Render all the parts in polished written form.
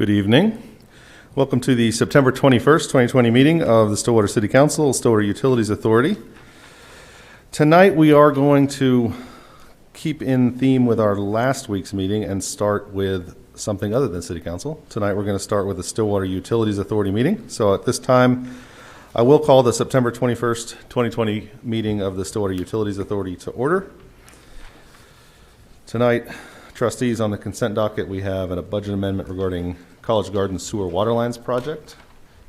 Good evening. Welcome to the September 21st, 2020 meeting of the Stillwater City Council, Stillwater Utilities Authority. Tonight we are going to keep in theme with our last week's meeting and start with something other than City Council. Tonight we're going to start with the Stillwater Utilities Authority meeting. So at this time, I will call the September 21st, 2020 meeting of the Stillwater Utilities Authority to order. Tonight, trustees, on the consent docket, we have a budget amendment regarding College Garden Sewer Water Lines project.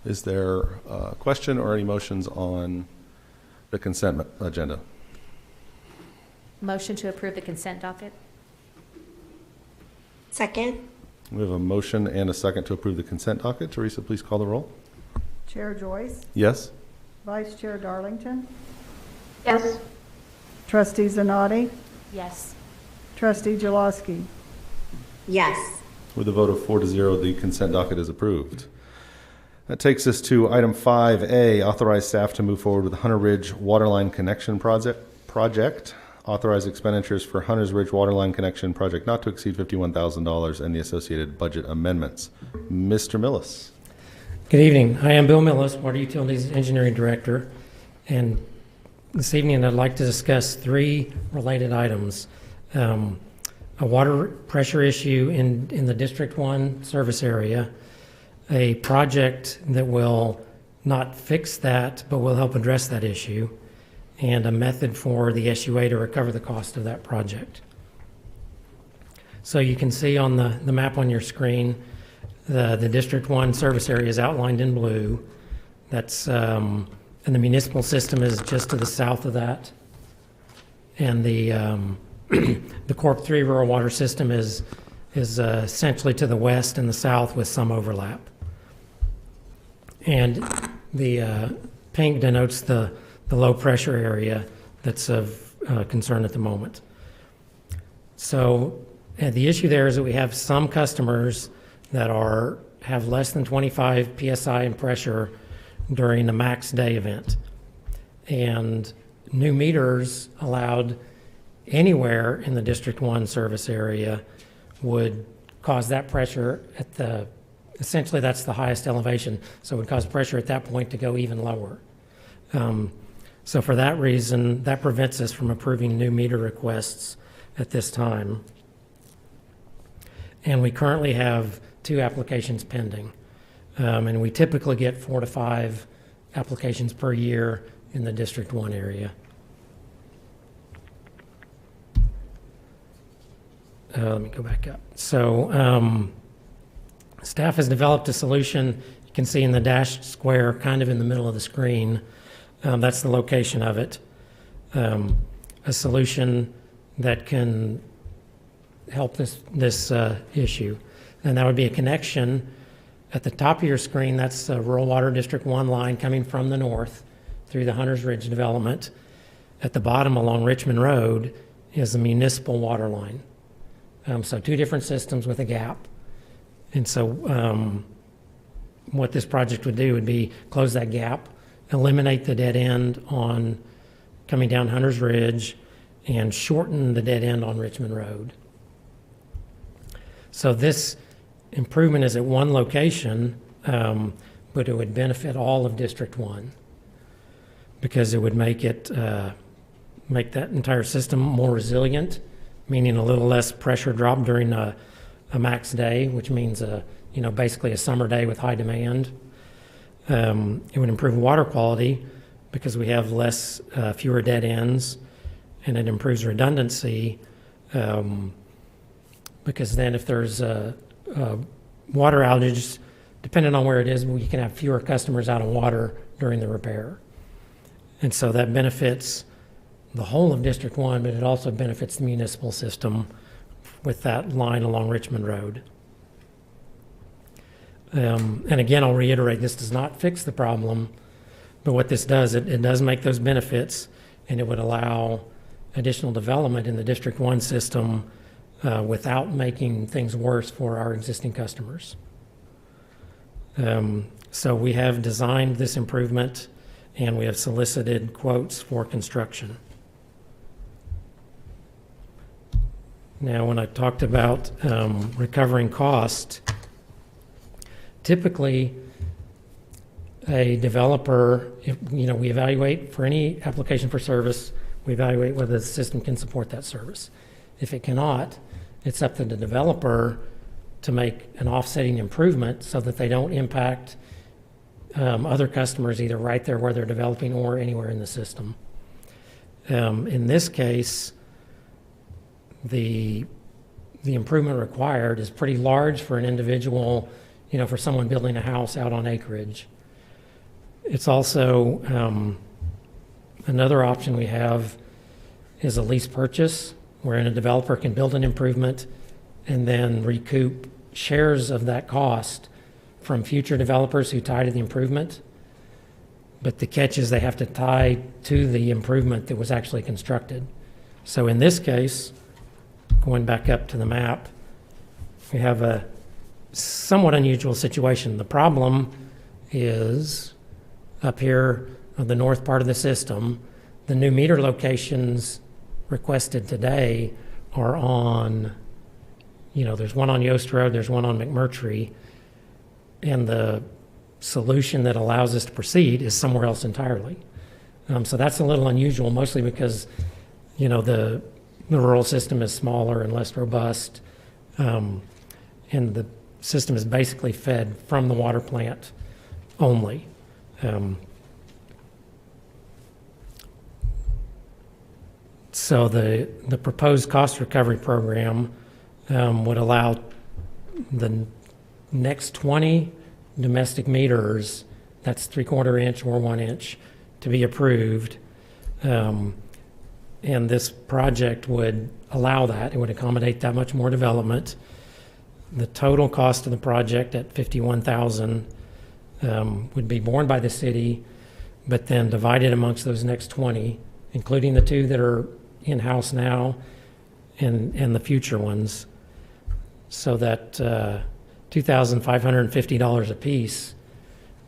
Is there a question or any motions on the consent agenda? Motion to approve the consent docket. Second. We have a motion and a second to approve the consent docket. Teresa, please call the roll. Chair Joyce, Yes? Vice Chair Darlington, Yes. Trustee Zanotti, Yes. Trustee Jaloski. Yes. With a vote of 4-0, the consent docket is approved. That takes us to item 5A, authorize staff to move forward with the Hunter Ridge Waterline Connection project. Authorize expenditures for Hunter's Ridge Waterline Connection project not to exceed $51,000 and the associated budget amendments. Mr. Millis. Good evening. I am Bill Millis, Water Utilities Engineering Director, and this evening I'd like to discuss three related items. A water pressure issue in the District 1 service area, a project that will not fix that but will help address that issue, and a method for the SUA to recover the cost of that project. So you can see on the map on your screen, the District 1 service area is outlined in blue. That's and the municipal system is just to the south of that. And the Corp 3 rural water system is essentially to the west and the south with some overlap. And the pink denotes the low pressure area that's of concern at the moment. So the issue there is that we have some customers that have less than 25 PSI in pressure during the max day event. And new meters allowed anywhere in the District 1 service area would cause that pressure essentially that's the highest elevation, so it would cause pressure at that point to go even lower. So for that reason, that prevents us from approving new meter requests at this time. And we currently have 2 applications pending. And we typically get 4 to 5 applications per year in the District 1 area. Let me go back up. So staff has developed a solution. You can see in the dashed square kind of in the middle of the screen. That's the location of it. A solution that can help this issue. And that would be a connection at the top of your screen. That's a rural water District 1 line coming from the north through the Hunters Ridge development. At the bottom along Richmond Road is a municipal water line. So 2 different systems with a gap. And so what this project would do would be close that gap, eliminate the dead end on coming down Hunters Ridge, and shorten the dead end on Richmond Road. So this improvement is at one location, but it would benefit all of District 1 because it would make that entire system more resilient, meaning a little less pressure drop during a max day, which means basically a summer day with high demand. It would improve water quality because we have fewer dead ends, and it improves redundancy because then if there's water outages, depending on where it is, you can have fewer customers out of water during the repair. And so that benefits the whole of District 1, but it also benefits the municipal system with that line along Richmond Road. And again, I'll reiterate, this does not fix the problem, but what this does, it does make those benefits, and it would allow additional development in the District 1 system without making things worse for our existing customers. So we have designed this improvement, and we have solicited quotes for construction. Now, when I talked about recovering cost, Typically, a developer, we evaluate for any application for service, we evaluate whether the system can support that service. If it cannot, it's up to the developer to make an offsetting improvement so that they don't impact other customers either right there where they're developing or anywhere in the system. In this case, the improvement required is pretty large for an individual, for someone building a house out on acreage. It's also, another option we have is a lease purchase, wherein a developer can build an improvement and then recoup shares of that cost from future developers who tie to the improvement. But the catch is they have to tie to the improvement that was actually constructed. So in this case, going back up to the map, we have a somewhat unusual situation. The problem is up here on the north part of the system, the new meter locations requested today are on, there's one on Yost Road, there's one on McMurtry, and the solution that allows us to proceed is somewhere else entirely. So that's a little unusual, mostly because, the rural system is smaller and less robust, and the system is basically fed from the water plant only. So the proposed cost recovery program would allow the next 20 domestic meters, that's 3/4 inch or 1 inch, to be approved. And this project would allow that. It would accommodate that much more development. The total cost of the project at $51,000 would be borne by the city, but then divided amongst those next 20, including the 2 that are in-house now and the future ones, so that $2,550 apiece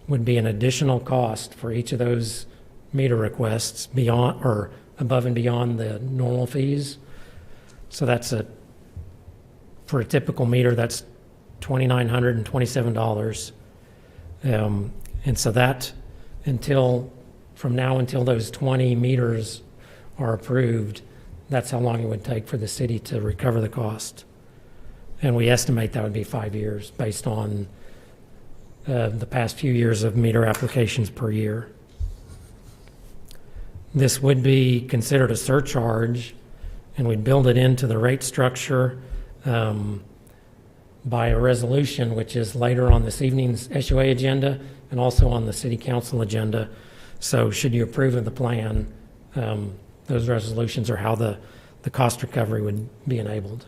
would be an additional cost for each of those meter requests beyond or above and beyond the normal fees. So that's for a typical meter, that's $2,927. And so that from now until those 20 meters are approved, that's how long it would take for the city to recover the cost. And we estimate that would be 5 years based on the past few years of meter applications per year. This would be considered a surcharge, and we'd build it into the rate structure by a resolution, which is later on this evening's SUA agenda and also on the city council agenda. So should you approve of the plan, those resolutions are how the cost recovery would be enabled.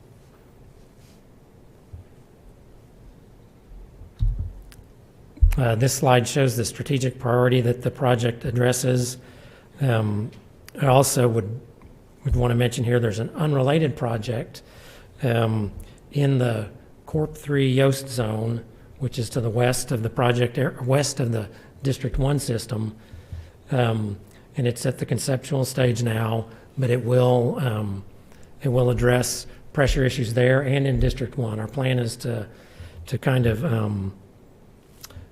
This slide shows the strategic priority that the project addresses. I also would want to mention here there's an unrelated project in the Corp 3 Yost zone, which is to the west of the project, west of the District 1 system. And it's at the conceptual stage now, but it will address pressure issues there and in District 1. Our plan is to kind of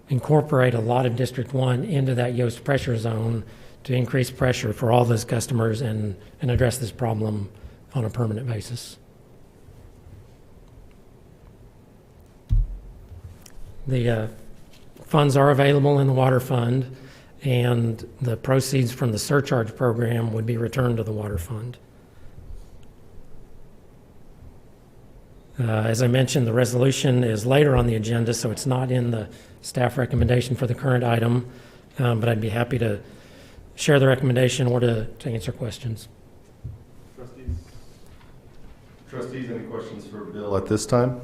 incorporate a lot of District 1 into that Yost pressure zone to increase pressure for all those customers and address this problem on a permanent basis. The funds are available in the water fund, and the proceeds from the surcharge program would be returned to the water fund. As I mentioned, the resolution is later on the agenda, so it's not in the staff recommendation for the current item, but I'd be happy to share the recommendation or to answer questions. Trustees, any questions for Bill at this time?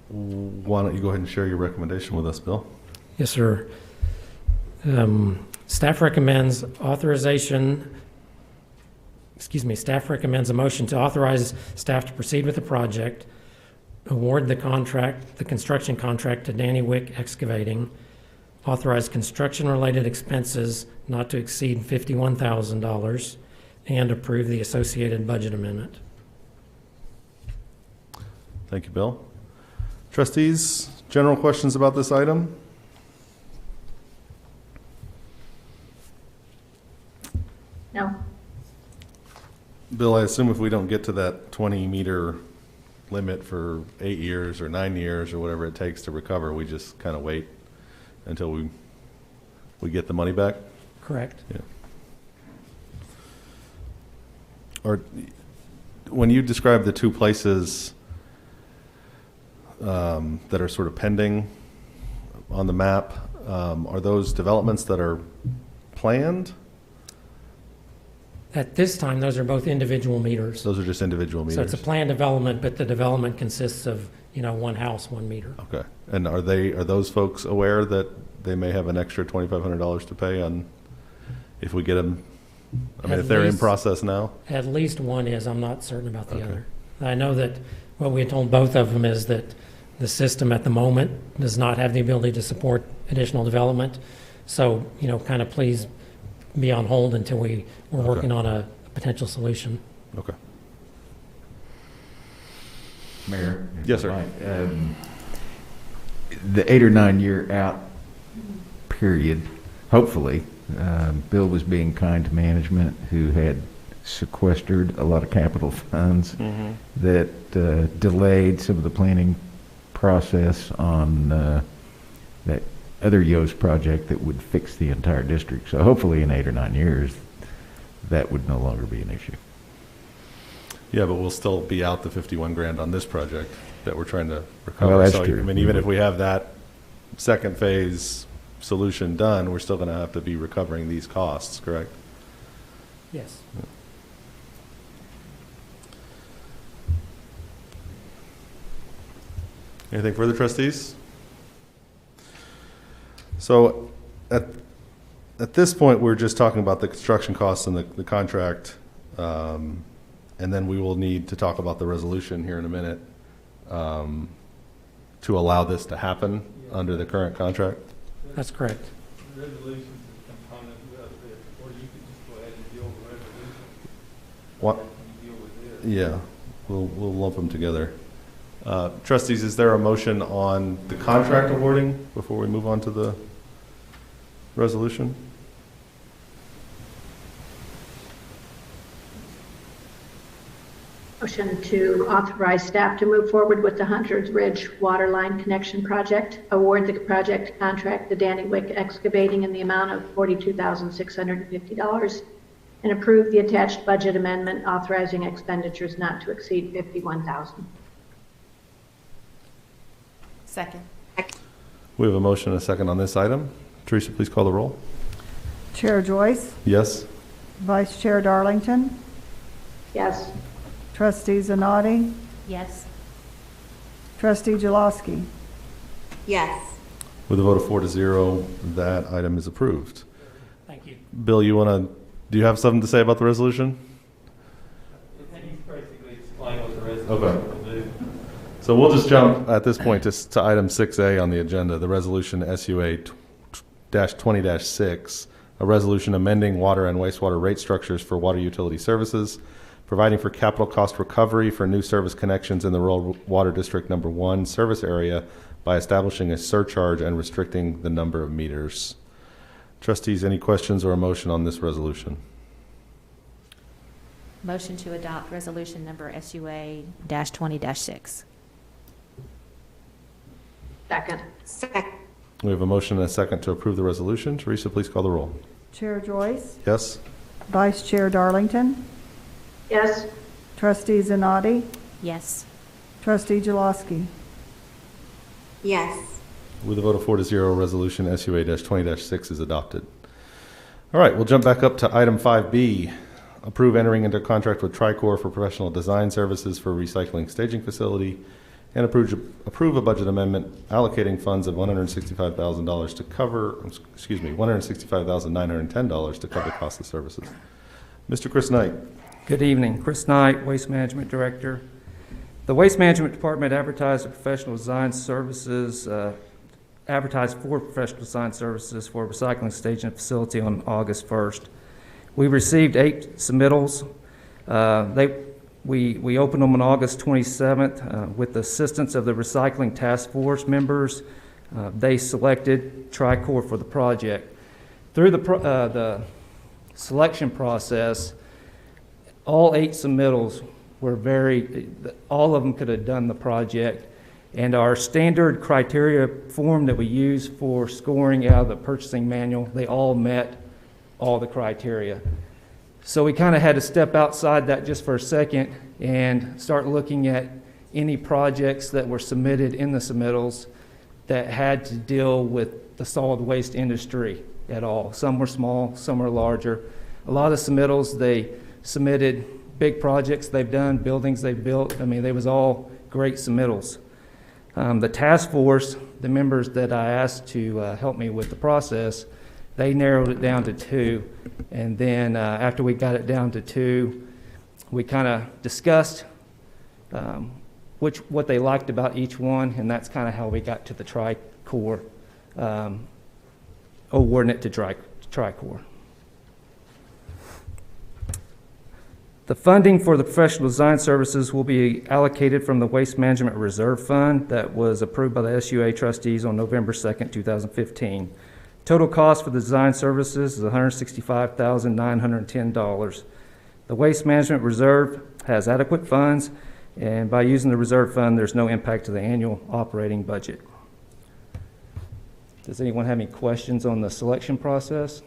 Why don't you go ahead and share your recommendation with us, Bill? Yes, sir. Staff recommends staff recommends a motion to authorize staff to proceed with the project, award the construction contract to Danny Wick Excavating, authorize construction-related expenses not to exceed $51,000, and approve the associated budget amendment. Thank you, Bill. Trustees, general questions about this item? No. Bill, I assume if we don't get to that 20-meter limit for 8 years or 9 years or whatever it takes to recover, we just kind of wait until we get the money back? Correct. Yeah. Or when you describe the two places that are sort of pending on the map, are those developments that are planned? At this time, those are both individual meters. Those are just individual So meters? it's a planned development, but the development consists of, one house, 1 meter. Okay. And are those folks aware that they may have an extra $2,500 to pay on if we get them? I mean, At if they're in least- process now? At least one is, I'm not certain about the Okay. other. I know that what we had told both of them is that the system at the moment does not have the ability to support additional development. So, kind of please be on hold until we're working on a potential solution. Okay. Mayor? if Yes, I sir. might, the 8 or 9 year out period, hopefully, Bill was being kind to management who had sequestered a lot of capital funds that delayed some of the planning process on that other Yoast project that would fix the entire district. So hopefully in 8 or 9 years, that would no longer be an issue. Yeah, but we'll still be out the 51 grand on this project that we're trying to recover. Well, that's So, true. I mean, even if we have that second phase solution done, we're still going to have to be recovering these costs, correct? Yes. Anything further, trustees? So at this point, we're just talking about the construction costs and the contract. And then we will need to talk about the resolution here in a minute to allow this to happen under the current contract. That's correct. Resolution is a component of it, or you could just go ahead and deal with resolution. What? You deal with this. Yeah, we'll lump them together. Trustees, is there a motion on the contract awarding before we move on to the resolution? Motion to authorize staff to move forward with the Hunters Ridge Water Line Connection Project, award the project contract to Danny Wick Excavating in the amount of $42,650, and approve the attached budget amendment authorizing expenditures not to exceed $51,000. Second. We have a motion and a second on this item. Teresa, please call the roll. Chair Joyce, Yes? Vice Chair Darlington, Yes. Trustee Zanotti, Yes. Trustee Jaloski. Yes. With a vote of 4-0, that item is approved. Thank you. Bill, do you have something to say about the resolution? He's basically explained what the resolution Okay. will do. So we'll just jump at this point to item 6A on the agenda, the resolution SUA-20-6, a resolution amending water and wastewater rate structures for water utility services, providing for capital cost recovery for new service connections in the Rural Water District Number 1 service area by establishing a surcharge and restricting the number of meters. Trustees, any questions or a motion on this resolution? Motion to adopt resolution number SUA-20-6. Second. We have a motion and a second to approve the resolution. Teresa, please call the roll. Chair Joyce, Yes? Vice Chair Darlington, Yes. Trustee Zanotti, Yes. Trustee Jaloski. Yes. With a vote of 4-0, resolution SUA-20-6 is adopted. All right, we'll jump back up to item 5B. Approve entering into contract with Tricor for professional design services for recycling staging facility, and approve a budget amendment allocating funds of $165,000 to cover, $165,910 to cover cost of services. Mr. Chris Knight. Good evening. Chris Knight, Waste Management Director. The Waste Management Department advertised for professional design services for a recycling staging facility on August 1st. We received 8 submittals. We opened them on August 27th with the assistance of the Recycling Task Force members. They selected Tricor for the project. Through the selection process, all 8 submittals were all of them could have done the project. And our standard criteria form that we use for scoring out of the purchasing manual, they all met all the criteria. So we kind of had to step outside that just for a second and start looking at any projects that were submitted in the submittals that had to deal with the solid waste industry at all. Some were small, some were larger. A lot of submittals, they submitted big projects they've done, buildings they've built. I mean, they was all great submittals. The task force, the members that I asked to help me with the process, they narrowed it down to 2. And then after we got it down to 2, we kind of discussed what they liked about each one, and that's kind of how we got to the Tricor, awarding it to Tricor. The funding for the professional design services will be allocated from the Waste Management Reserve Fund that was approved by the SUA trustees on November 2nd, 2015. Total cost for the design services is $165,910. The Waste Management Reserve has adequate funds, and by using the reserve fund, there's no impact to the annual operating budget. Does anyone have any questions on the selection process?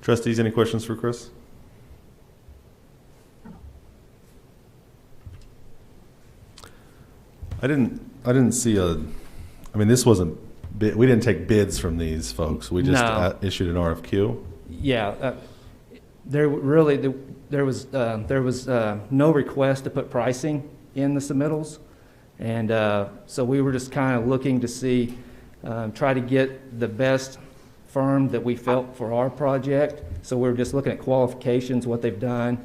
Trustees, any questions for Chris? I didn't see I mean, this wasn't, we didn't take bids from these folks. We just No. issued an RFQ. Yeah, there was no request to put pricing in the submittals, and so we were just kind of looking to see, try to get the best firm that we felt for our project. So we were just looking at qualifications, what they've done,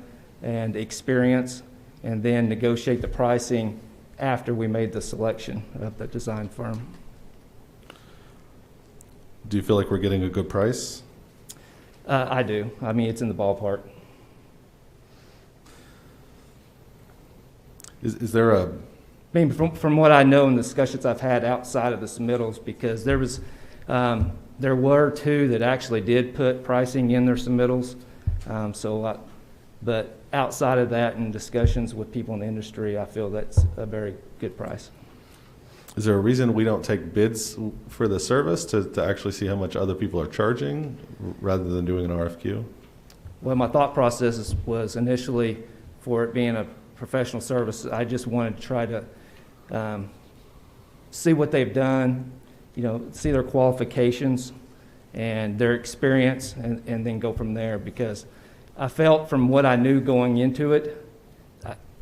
and experience, and then negotiate the pricing after we made the selection of the design firm. Do you feel like we're getting a good price? I do. I mean, it's in the ballpark. Is there a, I mean, from what I know in the discussions I've had outside of the submittals, because there were 2 that actually did put pricing in their submittals. But outside of that, in discussions with people in the industry, I feel that's a very good price. is there a reason we don't take bids for the service to actually see how much other people are charging rather than doing an RFQ? Well, my thought process was initially for it being a professional service, I just wanted to try to see what they've done, see their qualifications and their experience, and then go from there, because I felt from what I knew going into it,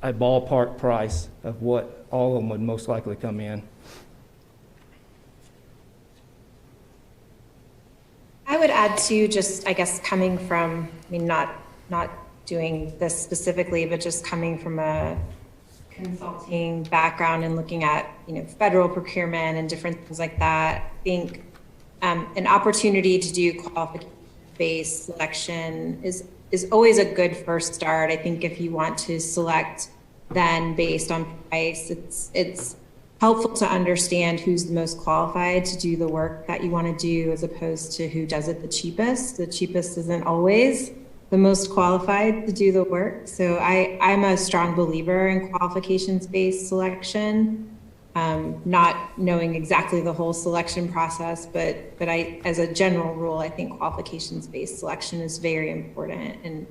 a ballpark price of what all of them would most likely come in. I would add to, just, I guess, coming from, I mean, not doing this specifically, but just coming from a consulting background and looking at, federal procurement and different things like that. I think an opportunity to do qualification-based selection is always a good first start. I think if you want to select then based on price, it's helpful to understand who's the most qualified to do the work that you want to do, as opposed to who does it the cheapest. The cheapest isn't always the most qualified to do the work. So I'm a strong believer in qualifications-based selection, not knowing exactly the whole selection process, but I, as a general rule, I think qualifications-based selection is very important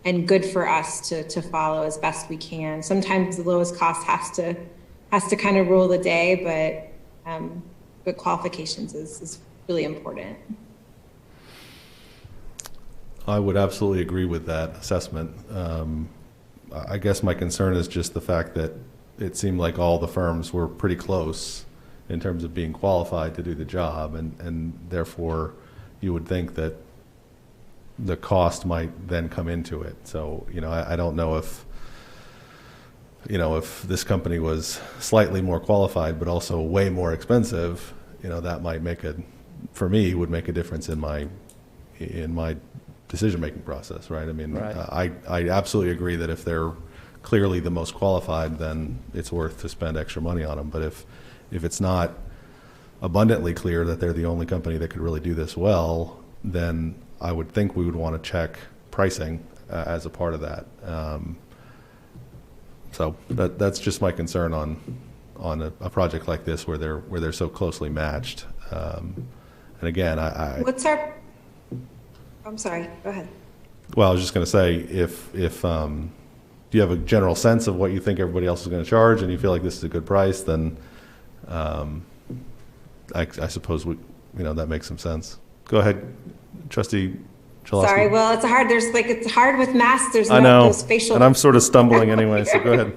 and good for us to follow as best we can. Sometimes the lowest cost has to kind of rule the day, but qualifications is really important. I would absolutely agree with that assessment. I guess my concern is just the fact that it seemed like all the firms were pretty close in terms of being qualified to do the job, and therefore you would think that the cost might then come into it. So, I don't know if this company was slightly more qualified but also way more expensive, that might would make a difference in my decision-making process, right? I mean, Right. I absolutely agree that if they're clearly the most qualified, then it's worth to spend extra money on them. But if it's not abundantly clear that they're the only company that could really do this well, then I would think we would want to check pricing as a part of that. So that's just my concern on a project like this where they're so closely matched. And again, What's our, I'm sorry, go ahead. well, I was just going to say, if you have a general sense of what you think everybody else is going to charge, and you feel like this is a good price, then I suppose that makes some sense. Go ahead, Trustee Chalosky. Sorry, well, it's hard with masks, there's I no know, those facial. and I'm sort of stumbling anyway. So go ahead.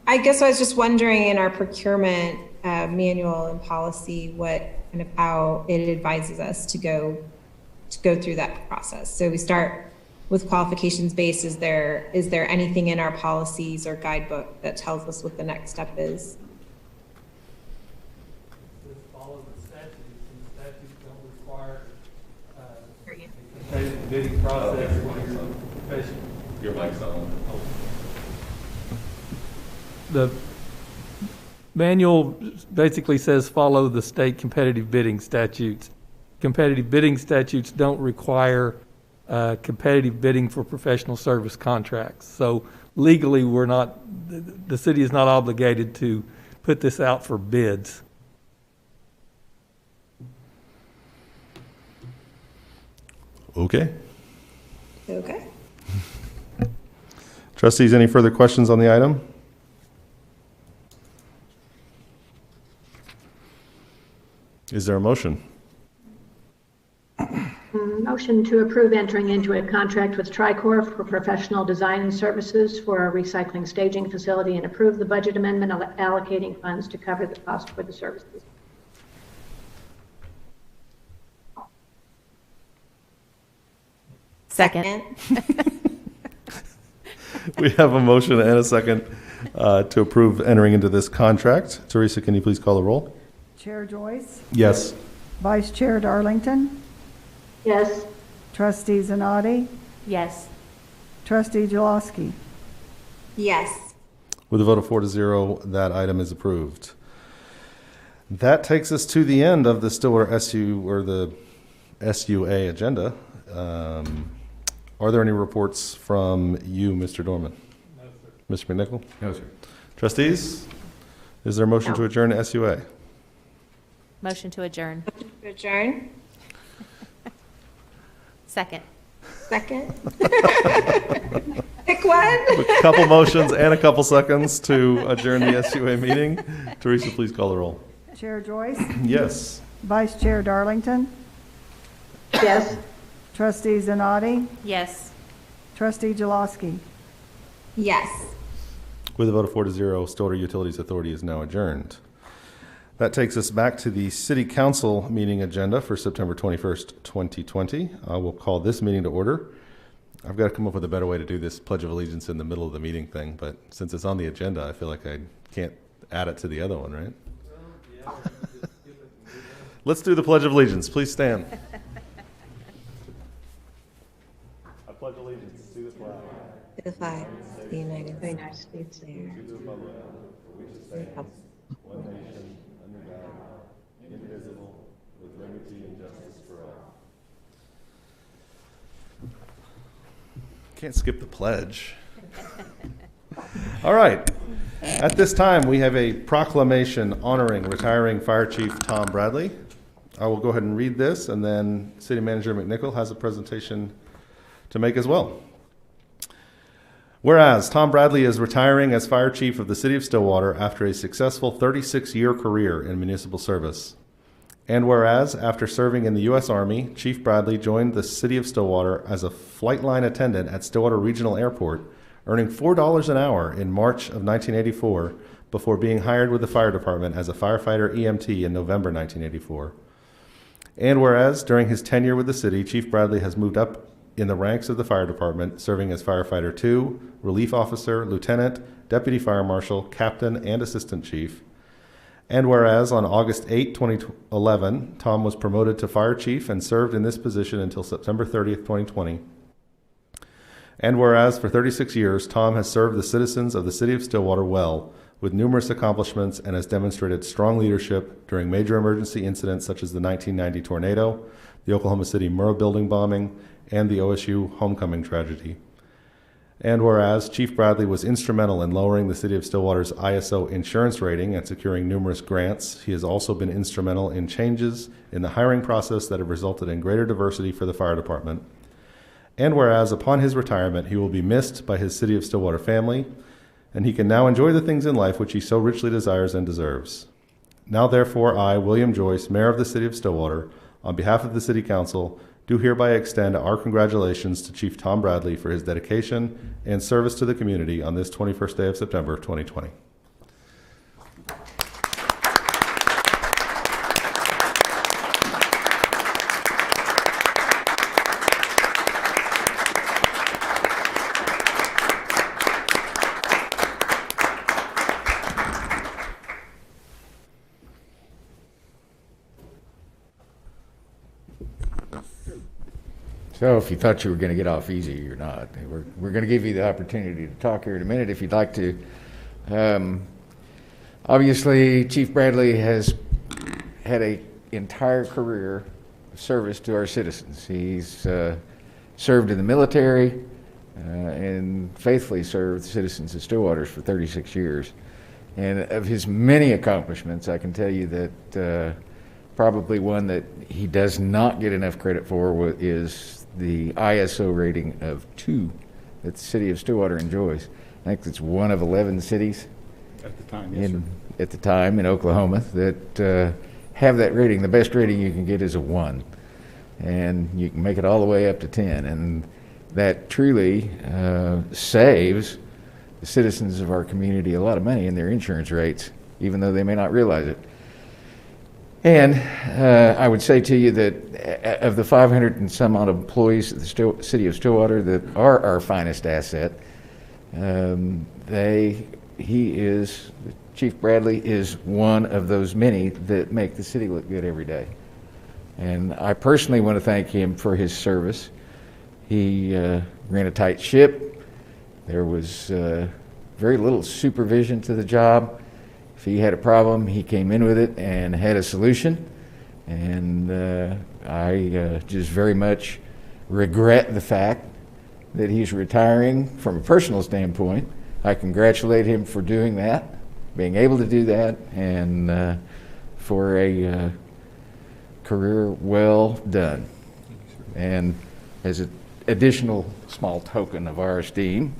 I guess I was just wondering in our procurement manual and policy, what kind of how it advises us to go through that process. So we start with qualifications based. Is there anything in our policies or guidebook that tells us what the next step is? Just follow the statutes, and the statutes don't require a competitive bidding process when you're professional. Your mic's on. The manual basically says follow the state competitive bidding statutes. Competitive bidding statutes don't require competitive bidding for professional service contracts. So legally, the city is not obligated to put this out for bids. Okay. Okay. Trustees, any further questions on the item? Is there a motion? Motion to approve entering into a contract with Tricor for professional design and services for a recycling staging facility and approve the budget amendment allocating funds to cover the cost for the services. Second. We have a motion and a second to approve entering into this contract. Teresa, can you please call the roll? Chair Joyce, Yes. Vice Chair Darlington, Yes. Trustee Zanati, Yes. Trustee Jaloski. Yes. With a vote of 4-0, that item is approved. That takes us to the end of the Stillwater the SUA agenda. Are there any reports from you, Mr. Dorman? No, sir. Mr. McNichol? No, sir. Trustees, is there a motion No. to adjourn to SUA? Motion to adjourn. Adjourn. Second. Second. Pick one. A couple motions and a couple seconds to adjourn the SUA meeting. Teresa, please call the roll. Chair Joyce, Yes. Vice Chair Darlington, Yes. Trustee Zanati, Yes. Trustee Jaloski. Yes. With a vote of 4-0, Stillwater Utilities Authority is now adjourned. That takes us back to the City Council meeting agenda for September 21st, 2020. I will call this meeting to order. I've got to come up with a better way to do this Pledge of Allegiance in the middle of the meeting thing, but since it's on the agenda, I feel like I can't add it to the other one, right? Let's do the Pledge of Allegiance. Please stand. I pledge allegiance to the flag. The flag, the United The United States. One nation, under God, indivisible, with liberty and justice for all. Can't skip the pledge. All right. At this time, we have a proclamation honoring retiring Fire Chief Tom Bradley. I will go ahead and read this, and then City Manager McNichol has a presentation to make as well. Whereas Tom Bradley is retiring as Fire Chief of the City of Stillwater after a successful 36-year career in municipal service. And whereas, after serving in the U.S. Army, Chief Bradley joined the City of Stillwater as a flight line attendant at Stillwater Regional Airport, earning $4 an hour in March of 1984 before being hired with the fire department as a firefighter EMT in November 1984. And whereas, during his tenure with the city, Chief Bradley has moved up in the ranks of the fire department, serving as firefighter 2, relief officer, lieutenant, deputy fire marshal, captain, and assistant chief. And whereas on August 8, 2011, Tom was promoted to fire chief and served in this position until September 30th, 2020. And whereas for 36 years, Tom has served the citizens of the city of Stillwater well, with numerous accomplishments, and has demonstrated strong leadership during major emergency incidents such as the 1990 tornado, the Oklahoma City Murrah building bombing, and the OSU homecoming tragedy. And whereas Chief Bradley was instrumental in lowering the city of Stillwater's ISO insurance rating and securing numerous grants, he has also been instrumental in changes in the hiring process that have resulted in greater diversity for the fire department. And whereas upon his retirement, he will be missed by his city of Stillwater family, and he can now enjoy the things in life which he so richly desires and deserves. Now therefore I, William Joyce, Mayor of the city of Stillwater, on behalf of the City Council, do hereby extend our congratulations to Chief Tom Bradley for his dedication and service to the community on this 21st day of September 2020. So if you thought you were going to get off easy, you're not. We're going to give you the opportunity to talk here in a minute if you'd like to. Obviously, Chief Bradley has had an entire career of service to our citizens. He's served in the military and faithfully served the citizens of Stillwater for 36 years. And of his many accomplishments, I can tell you that probably one that he does not get enough credit for is the ISO rating of 2 that the city of Stillwater enjoys. I think it's one of 11 cities at the time, yes, at the time in Oklahoma that have that rating. The best rating you can get is a 1, and you can make it all the way up to 10, and that truly saves the citizens of our community a lot of money in their insurance rates, even though they may not realize it. And I would say to you that of the 500 and some odd employees at the city of Stillwater that are our finest asset, Chief Bradley is one of those many that make the city look good every day. And I personally want to thank him for his service. He ran a tight ship. There was very little supervision to the job. If he had a problem, he came in with it and had a solution. And I just very much regret the fact that he's retiring from a personal standpoint. I congratulate him for doing that, being able to do that, and for a career well done. And as an additional small token of our esteem,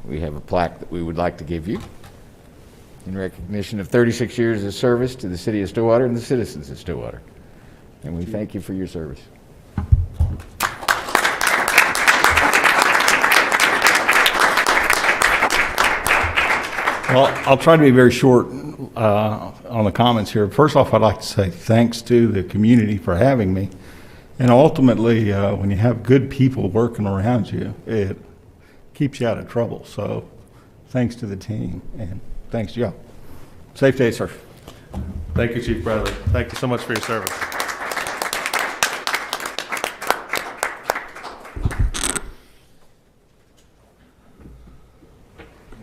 we have a plaque that we would like to give you in recognition of 36 years of service to the city of Stillwater and the citizens of Stillwater. And we thank you for your service. Well, I'll try to be very short on the comments here. First off, I'd like to say thanks to the community for having me. And ultimately, when you have good people working around you, it keeps you out of trouble. So thanks to the team, and thanks to y'all. Safe day, sir. Thank you, Chief Bradley. Thank you so much for your service.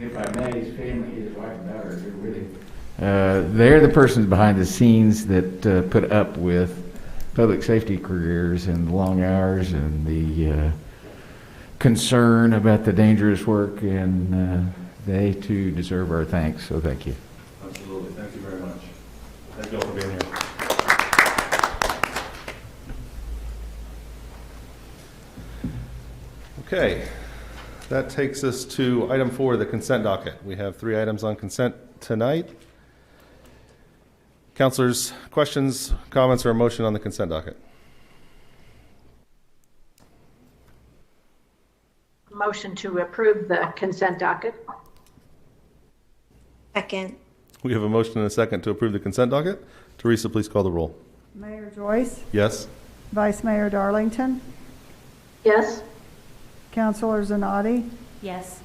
If I may, his family, his wife and daughter are here with him. They're the persons behind the scenes that put up with public safety careers and long hours and the concern about the dangerous work, and they too deserve our thanks, so thank you. Absolutely. Thank you very much. Thank you all for being here. Okay, that takes us to item 4, the consent docket. We have 3 items on consent tonight. Councilors, questions, comments, or a motion on the consent docket? Motion to approve the consent docket. Second. We have a motion and a second to approve the consent docket. Teresa, please call the roll. Mayor Joyce, Yes? Vice Mayor Darlington, Yes? Councilor Zanotti, Yes.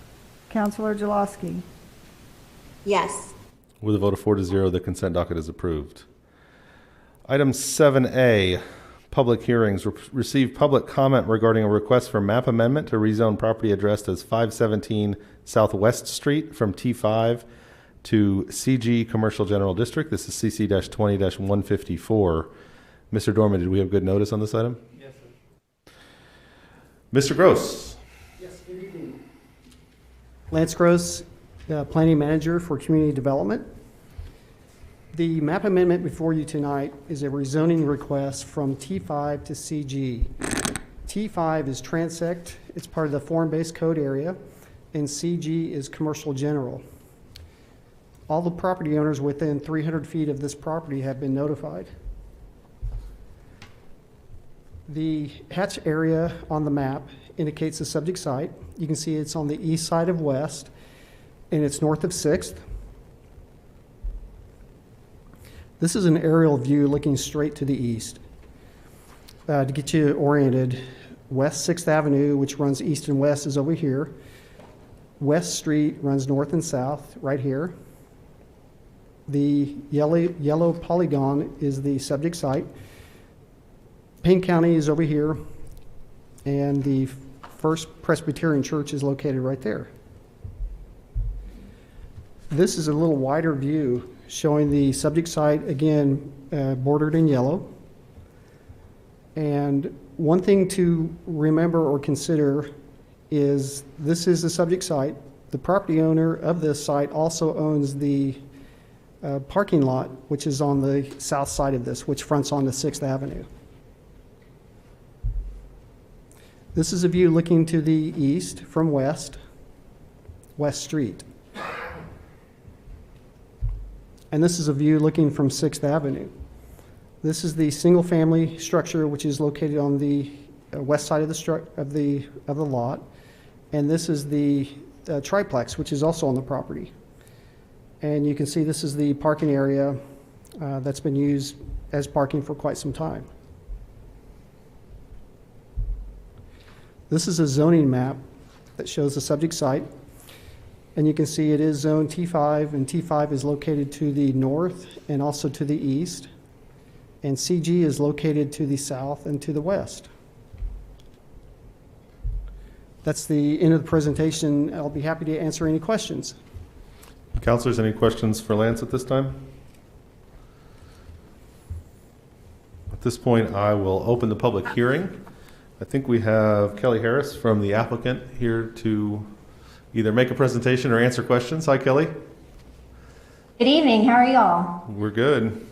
Councilor Jaloski. Yes. With a vote of 4-0, the consent docket is approved. Item 7A, public hearings. Receive public comment regarding a request for map amendment to rezone property addressed as 517 Southwest Street from T5 to CG Commercial General District. This is CC-20-154. Mr. Dorman, did we have good notice on this item? Yes, sir. Mr. Gross. Yes, good evening. Lance Gross, Planning Manager for Community Development. The map amendment before you tonight is a rezoning request from T5 to CG. T5 is Transect, it's part of the form-based code area, and CG is Commercial General. All the property owners within 300 feet of this property have been notified. The hatch area on the map indicates the subject site. You can see it's on the east side of West, and it's north of 6th. This is an aerial view looking straight to the east. To get you oriented, West 6th Avenue, which runs east and west, is over here. West Street runs north and south, right here. The yellow polygon is the subject site. Payne County is over here, and the First Presbyterian Church is located right there. This is a little wider view showing the subject site, again, bordered in yellow. And one thing to remember or consider is this is the subject site. The property owner of this site also owns the parking lot, which is on the south side of this, which fronts onto 6th Avenue. This is a view looking to the east from West Street. And this is a view looking from 6th Avenue. This is the single-family structure, which is located on the west side of the lot, and this is the triplex, which is also on the property. And you can see this is the parking area that's been used as parking for quite some time. This is a zoning map that shows the subject site. And you can see it is zone T5, and T5 is located to the north and also to the east. And CG is located to the south and to the west. That's the end of the presentation. I'll be happy to answer any questions. Councilors, any questions for Lance at this time? At this point, I will open the public hearing. I think we have Kelly Harris from the applicant here to either make a presentation or answer questions. Hi, Kelly. Good evening. How are y'all? We're good.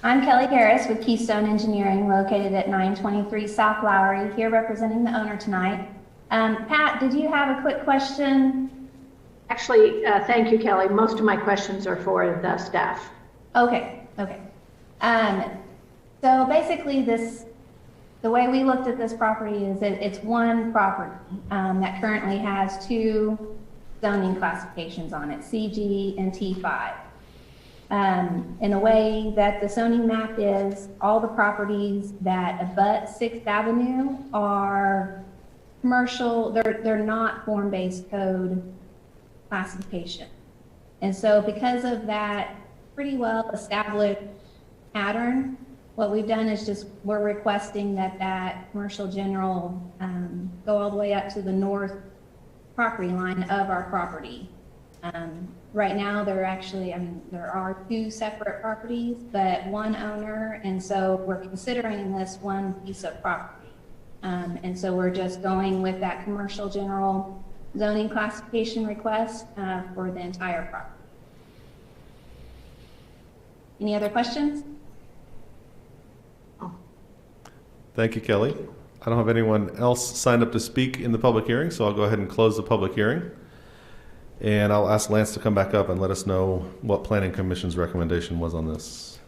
I'm Kelly Harris with Keystone Engineering, located at 923 South Lowry, here representing the owner tonight. Pat, did you have a quick question? Actually, thank you, Kelly. Most of my questions are for the staff. Okay. So basically the way we looked at this property is that it's one property that currently has two zoning classifications on it, CG and T5. In the way that the zoning map is, all the properties that abut 6th Avenue are commercial, they're not form-based code classification. And so because of that pretty well established pattern, what we've done is we're requesting that commercial general go all the way up to the north property line of our property. Right now, there are two separate properties, but one owner, and so we're considering this one piece of property. And so we're just going with that commercial general zoning classification request for the entire property. Any other questions? Thank you, Kelly. I don't have anyone else signed up to speak in the public hearing, so I'll go ahead and close the public hearing. And I'll ask Lance to come back up and let us know what Planning Commission's recommendation was on this.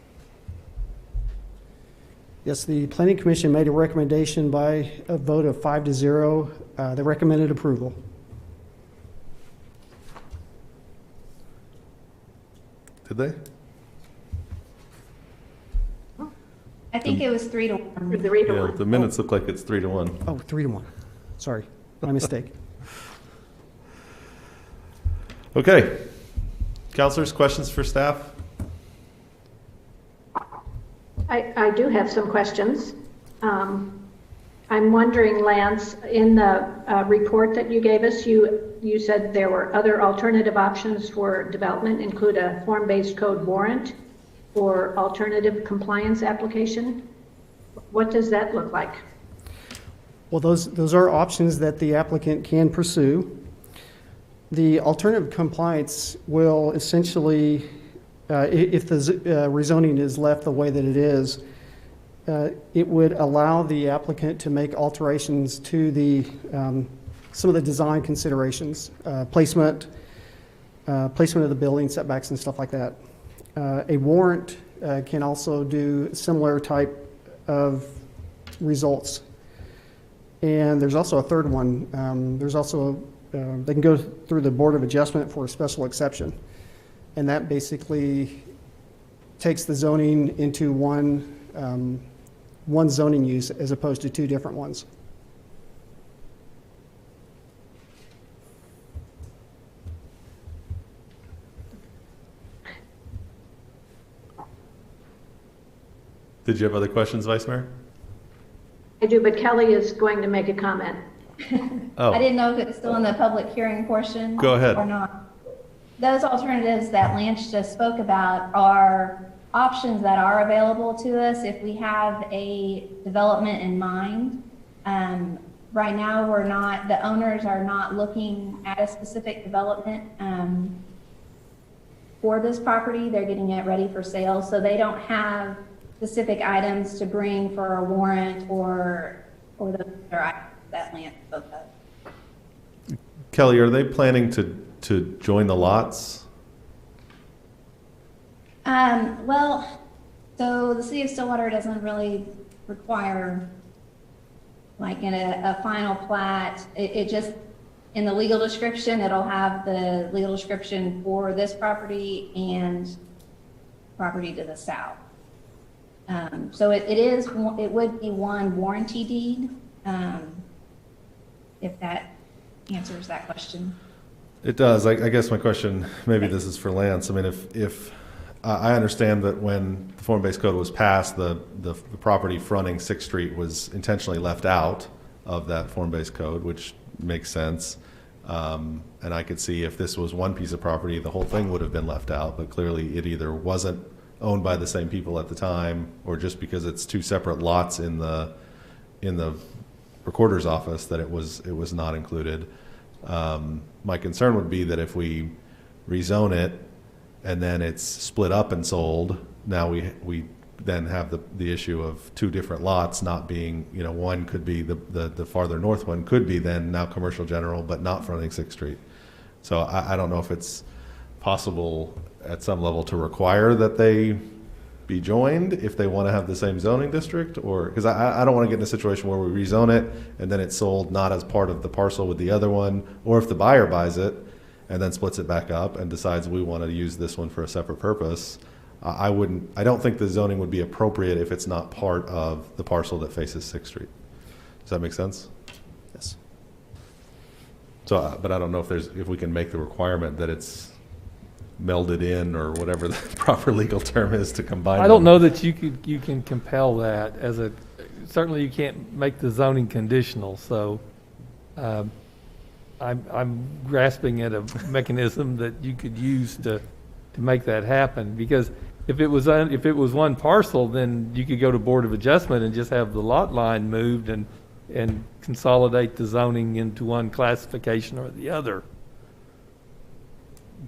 Yes, the Planning Commission made a recommendation by a vote of 5-0. They recommended approval. Did they? I think it was 3-1. 3-1. Yeah, the minutes look like it's 3-1. Oh, 3-1. Sorry, my mistake. Okay. Counselors, questions for staff? I do have some questions. I'm wondering, Lance, in the report that you gave us, you said there were other alternative options for development, include a form-based code warrant or alternative compliance application. What does that look like? Well, those are options that the applicant can pursue. The alternative compliance will essentially, if the rezoning is left the way that it is, it would allow the applicant to make alterations to the some of the design considerations, placement of the building, setbacks and stuff like that. A warrant can also do similar type of results. And there's also a third one. They can go through the Board of Adjustment for a special exception. And that basically takes the zoning into one zoning use as opposed to two different ones. Did you have other questions, Vice Mayor? I do, but Kelly is going to make a comment. Oh. I didn't know if it's still in the public hearing portion. Go ahead. Or not. Those alternatives that Lance just spoke about are options that are available to us if we have a development in mind. Right now, the owners are not looking at a specific development for this property. They're getting it ready for sale, so they don't have specific items to bring for a warrant or the other items that Lance spoke of. Kelly, are they planning to join the lots? Well, so the city of Stillwater doesn't really require, like in a final plat, it just, in the legal description, it'll have the legal description for this property and property to the south. So it would be one warranty deed, if that answers that question. It does. I guess my question, maybe this is for Lance. I mean, if I understand that when the form-based code was passed, the property fronting 6th Street was intentionally left out of that form-based code, which makes sense. And I could see if this was one piece of property, the whole thing would have been left out, but clearly it either wasn't owned by the same people at the time, or just because it's two separate lots in the recorder's office that it was not included. My concern would be that if we rezone it and then it's split up and sold, now we then have the issue of two different lots not being, one could be the farther north one could be then now commercial general, but not fronting 6th Street. So I don't know if it's possible at some level to require that they be joined if they want to have the same zoning district, or because I don't want to get in a situation where we rezone it and then it's sold not as part of the parcel with the other one, or if the buyer buys it and then splits it back up and decides we want to use this one for a separate purpose. I don't think the zoning would be appropriate if it's not part of the parcel that faces 6th Street. Does that make sense? Yes. So, but I don't know if we can make the requirement that it's melded in or whatever the proper legal term is to combine. I don't know that you can compel that certainly you can't make the zoning conditional, so I'm grasping at a mechanism that you could use to make that happen, because if it was one parcel, then you could go to Board of Adjustment and just have the lot line moved and consolidate the zoning into one classification or the other.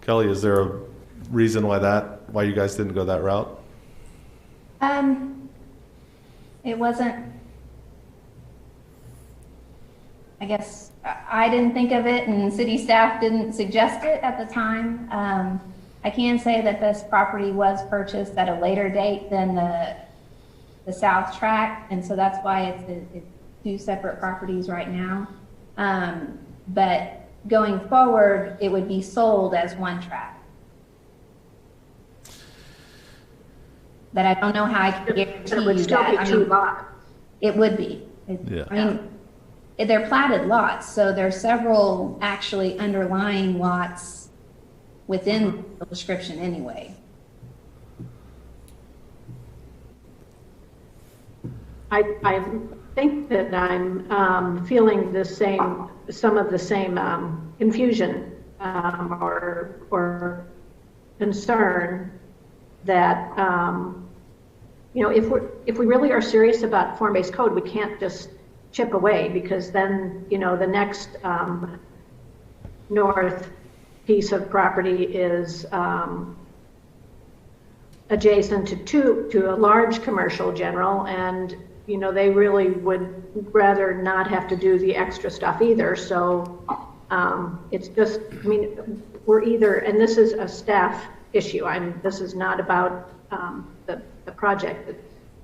Kelly, is there a reason why you guys didn't go that route? It wasn't, I guess, I didn't think of it and city staff didn't suggest it at the time. I can say that this property was purchased at a later date than the south tract, and so that's why it's two separate properties right now. But going forward, it would be sold as one tract. But I don't know how I can guarantee It would you still that. be two lots. It would be. Yeah. I mean, they're platted lots, so there's several actually underlying lots within the description anyway. I think that I'm feeling the same, some of the same confusion or concern that, if we really are serious about form-based code, we can't just chip away, because then, the next north piece of property is adjacent to a large commercial general, and they really would rather not have to do the extra stuff either. So it's just, we're either, and this is a staff issue, this is not about the project.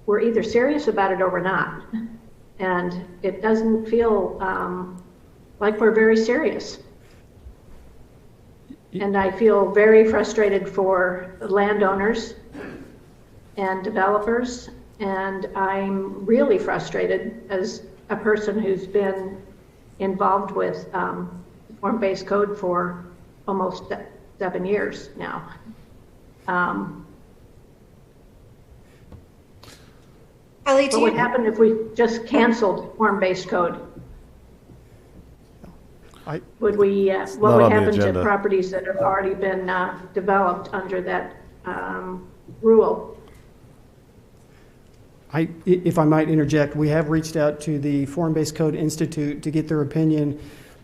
We're either serious about it or we're not. And it doesn't feel like we're very serious. And I feel very frustrated for landowners and developers, and I'm really frustrated as a person who's been involved with form-based code for almost 7 years now. Kelly, What would happen if we just canceled form-based code? Would we? What would happen to properties that have already been developed under that rule? If I might interject, we have reached out to the Form-Based Code Institute to get their opinion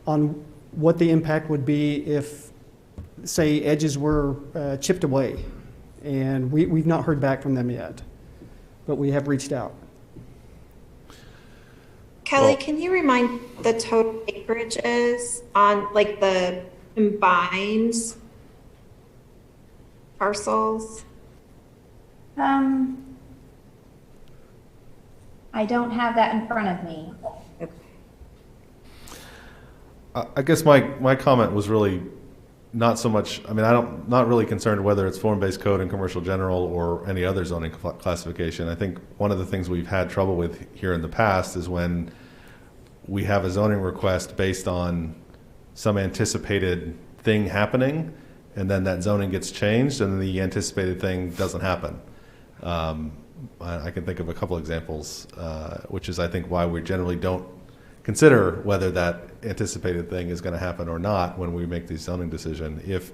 on what the impact would be if, say, edges were chipped away. And we've not heard back from them yet, but we have reached out. Kelly, can you remind the total acreage is on like the combined parcels? I don't have that in front of me. I guess my comment was really not so much, not really concerned whether it's form-based code and commercial general or any other zoning classification. I think one of the things we've had trouble with here in the past is when we have a zoning request based on some anticipated thing happening, and then that zoning gets changed and the anticipated thing doesn't happen. I can think of a couple examples, which is I think why we generally don't consider whether that anticipated thing is going to happen or not when we make the zoning decision. If,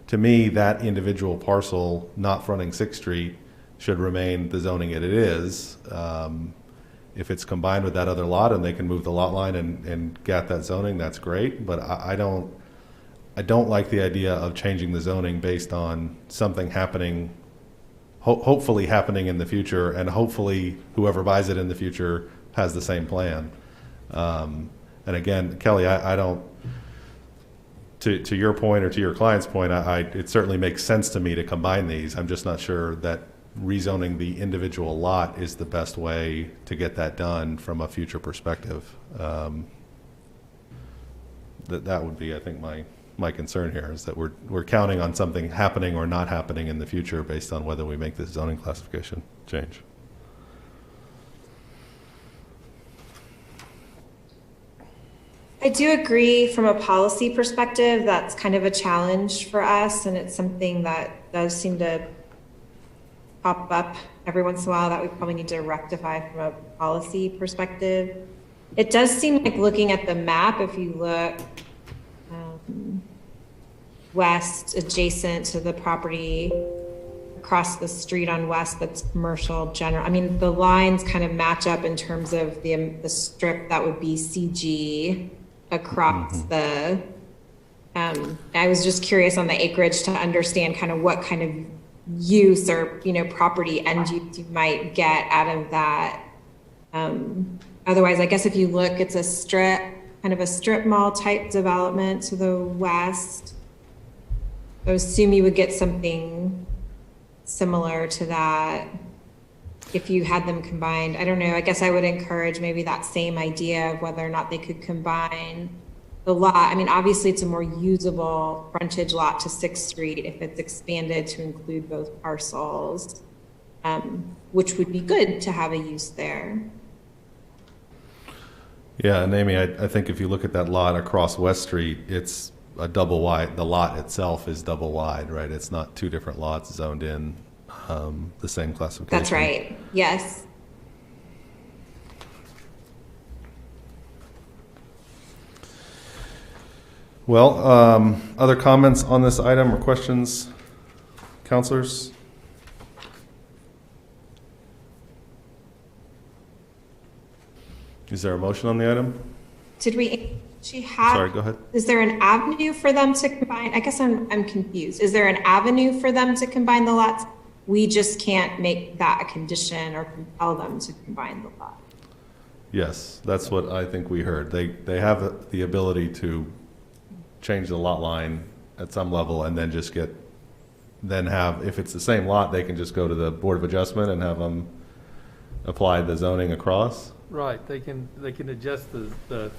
to me, that individual parcel not fronting 6th Street should remain the zoning it is. If it's combined with that other lot and they can move the lot line and get that zoning, that's great. But I don't like the idea of changing the zoning based on something happening, hopefully happening in the future, and hopefully whoever buys it in the future has the same plan. And again, Kelly, I don't, to your point or to your client's point, it certainly makes sense to me to combine these. I'm just not sure that rezoning the individual lot is the best way to get that done from a future perspective. That would be, I think, my concern here is that we're counting on something happening or not happening in the future based on whether we make this zoning classification change. I do agree from a policy perspective, that's kind of a challenge for us, and it's something that does seem to pop up every once in a while that we probably need to rectify from a policy perspective. It does seem like, looking at the map, if you look west adjacent to the property across the street on west that's commercial general, the lines kind of match up in terms of the strip that would be CG across the, I was just curious on the acreage to understand kind of what kind of use or, property end use you might get out of that. Otherwise, I guess if you look, it's a strip, kind of a strip mall type development to the west. I would assume you would get something similar to that if you had them combined. I don't know. I guess I would encourage maybe that same idea of whether or not they could combine the lot. Obviously it's a more usable frontage lot to 6th Street if it's expanded to include both parcels, which would be good to have a use there. Yeah, and Amy, I think if you look at that lot across West Street, it's a double wide, the lot itself is double wide, right? It's not two different lots zoned in the same classification. That's right. Yes. Well, other comments on this item or questions, counselors? Is there a motion on the item? Did she have? Sorry, go ahead. Is there an avenue for them to combine? I guess I'm confused. Is there an avenue for them to combine the lots? We just can't make that a condition or compel them to combine the lot. Yes, that's what I think we heard. They have the ability to change the lot line at some level and then just if it's the same lot, they can just go to the Board of Adjustment and have them apply the zoning across. Right, they can adjust the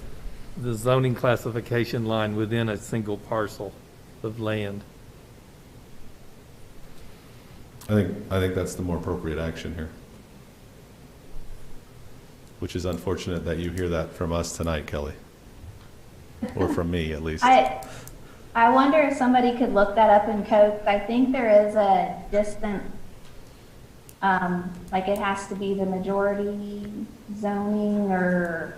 zoning classification line within a single parcel of land. I think that's the more appropriate action here. Which is unfortunate that you hear that from us tonight, Kelly. Or from me, at least. I wonder if somebody could look that up in code. I think there is a distant, like it has to be the majority zoning or.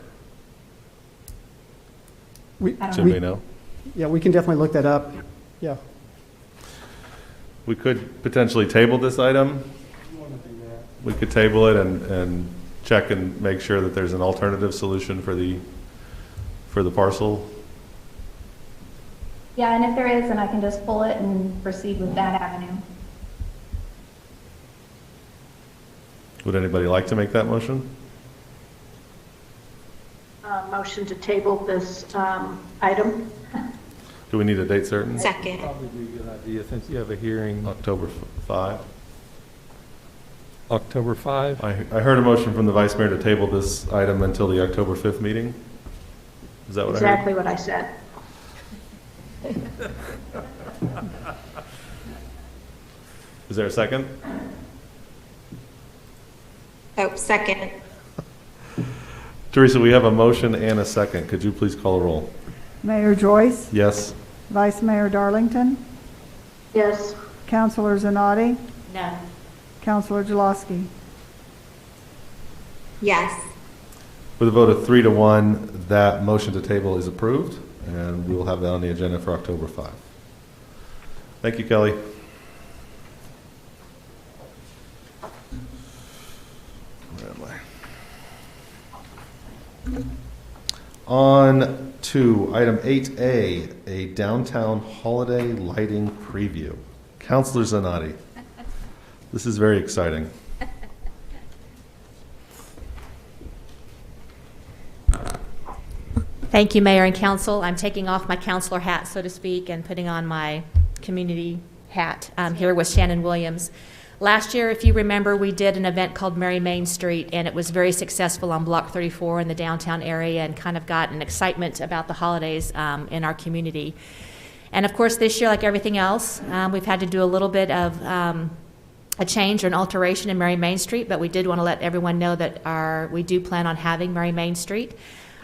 Should we know? Yeah, we can definitely look that up. Yeah. We could potentially table this item. We could table it and check and make sure that there's an alternative solution for the parcel. Yeah, and if there is, then I can just pull it and proceed with that avenue. Would anybody like to make that motion? Motion to table this item. Do we need a date certain? Second. Probably be a good idea since you have a hearing. October 5. October 5? I heard a motion from the Vice Mayor to table this item until the October 5th meeting. Is that what Exactly what I said. I heard? Is there a second? Oh, second. Teresa, we have a motion and a second. Could you please call a roll? Mayor Joyce, Yes? Vice Mayor Darlington, Yes. Councilor Zanotti, No. Councilor Jaloski. Yes. With a vote of 3-1, that motion to table is approved, and we will have that on the agenda for October 5. Thank you, Kelly. Where am I? On to item 8A, a downtown holiday lighting preview. Councilor Zanotti, this is very exciting. Thank you, Mayor and Council. I'm taking off my counselor hat, so to speak, and putting on my community hat. I'm here with Shannon Williams. Last year, if you remember, we did an event called Merry Main Street, and it was very successful on Block 34 in the downtown area and kind of got an excitement about the holidays in our community. And of course, this year, like everything else, we've had to do a little bit of a change or an alteration in Merry Main Street, but we did want to let everyone know that we do plan on having Merry Main Street.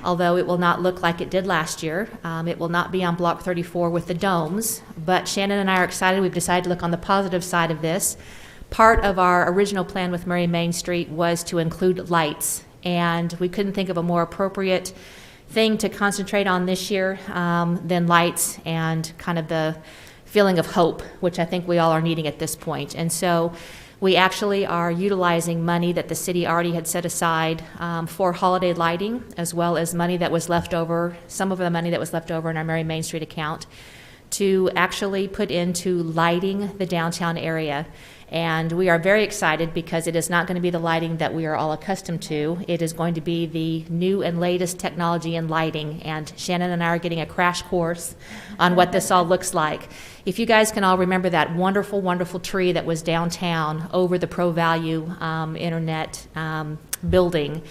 Although it will not look like it did last year. It will not be on Block 34 with the domes, but Shannon and I are excited. We've decided to look on the positive side of this. Part of our original plan with Merry Main Street was to include lights, and we couldn't think of a more appropriate thing to concentrate on this year than lights and kind of the feeling of hope, which I think we all are needing at this point. And so we actually are utilizing money that the city already had set aside for holiday lighting, as well as money that was left over, some of the money that was left over in our Merry Main Street account, to actually put into lighting the downtown area. And we are very excited because it is not going to be the lighting that we are all accustomed to. It is going to be the new and latest technology in lighting. And Shannon and I are getting a crash course on what this all looks like. If you guys can all remember that wonderful, wonderful tree that was downtown over the Pro Value Internet building,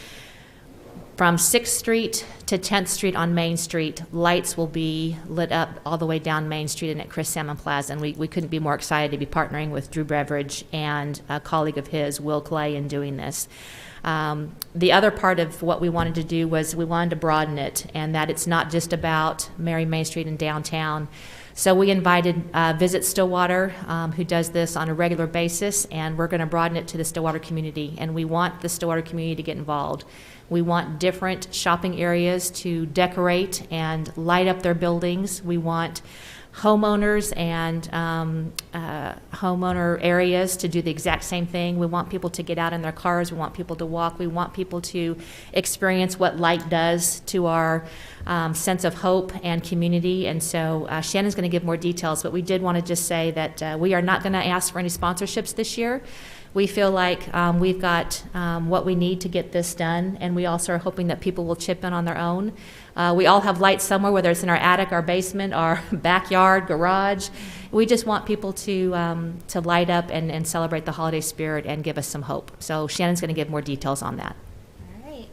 from 6th Street to 10th Street on Main Street, lights will be lit up all the way down Main Street and at Chris Salmon Plaza. And we couldn't be more excited to be partnering with Drew Beveridge and a colleague of his, Will Clay, in doing this. The other part of what we wanted to do was we wanted to broaden it, and that it's not just about Mary Main Street and downtown. So we invited Visit Stillwater, who does this on a regular basis, and we're going to broaden it to the Stillwater community. And we want the Stillwater community to get involved. We want different shopping areas to decorate and light up their buildings. We want homeowners and homeowner areas to do the exact same thing. We want people to get out in their cars. We want people to walk. We want people to experience what light does to our sense of hope and community. And so Shannon's going to give more details, but we did want to just say that we are not going to ask for any sponsorships this year. We feel like we've got what we need to get this done, and we also are hoping that people will chip in on their own. We all have lights somewhere, whether it's in our attic, our basement, our backyard, garage. We just want people to light up and celebrate the holiday spirit and give us some hope. So Shannon's going to give more details on that. All right.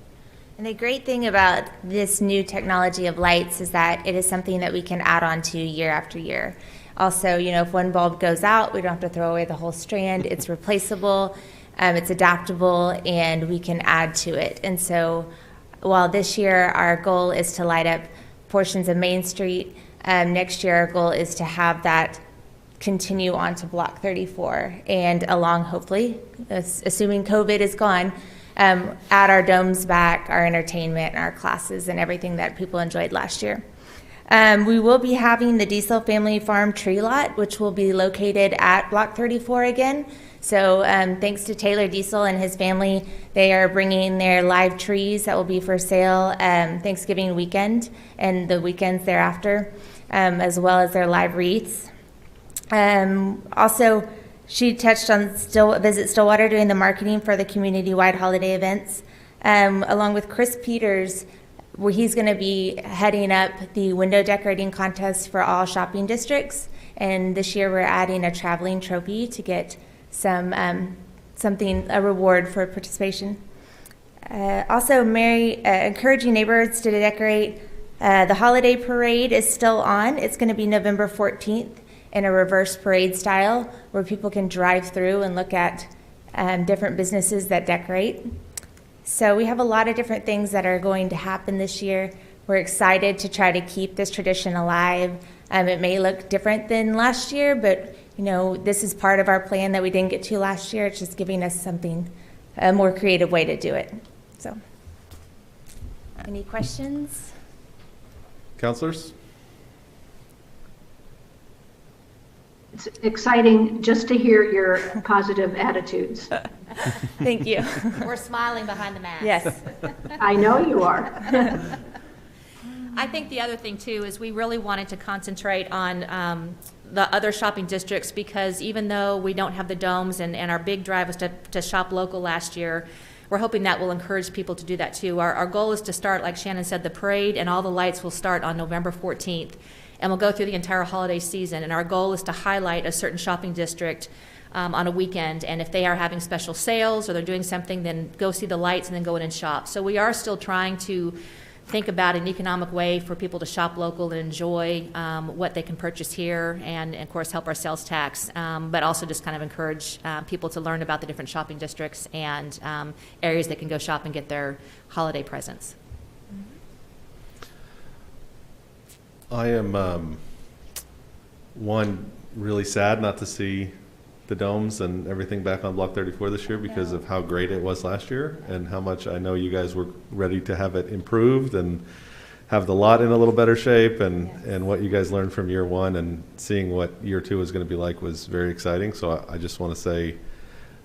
And the great thing about this new technology of lights is that it is something that we can add on to year after year. Also, if one bulb goes out, we don't have to throw away the whole strand. It's replaceable, it's adaptable, and we can add to it. And so while this year our goal is to light up portions of Main Street, next year our goal is to have that continue on to Block 34 and along, hopefully, assuming COVID is gone, add our domes back, our entertainment, our classes, and everything that people enjoyed last year. We will be having the Diesel Family Farm tree lot, which will be located at Block 34 again. So thanks to Taylor Diesel and his family, they are bringing their live trees that will be for sale Thanksgiving weekend and the weekends thereafter, as well as their live wreaths. Also, she touched on Visit Stillwater doing the marketing for the community-wide holiday events, along with Chris Peters, where he's going to be heading up the window decorating contest for all shopping districts. And this year we're adding a traveling trophy to get a reward for participation. Also, encouraging neighborhoods to decorate. The holiday parade is still on. It's going to be November 14th in a reverse parade style where people can drive through and look at different businesses that decorate. So we have a lot of different things that are going to happen this year. We're excited to try to keep this tradition alive. It may look different than last year, but this is part of our plan that we didn't get to last year. It's just giving us a more creative way to do it. So, any questions? Councilors? It's exciting just to hear your positive attitudes. Thank you. We're smiling behind the mask. Yes. I know you are. I think the other thing, too, is we really wanted to concentrate on the other shopping districts, because even though we don't have the domes and our big drive was to shop local last year, we're hoping that will encourage people to do that, too. Our goal is to start, like Shannon said, the parade and all the lights will start on November 14th, and we'll go through the entire holiday season. And our goal is to highlight a certain shopping district on a weekend, and if they are having special sales or they're doing something, then go see the lights and then go in and shop. So we are still trying to think about an economic way for people to shop local and enjoy what they can purchase here, and of course help our sales tax, but also just kind of encourage people to learn about the different shopping districts and areas they can go shop and get their holiday presents. I am, really sad not to see the domes and everything back on Block 34 this year because of how great it was last year and how much I know you guys were ready to have it improved and have the lot in a little better shape, and what you guys learned from year one and seeing what year two is going to be like was very exciting. So I just want to say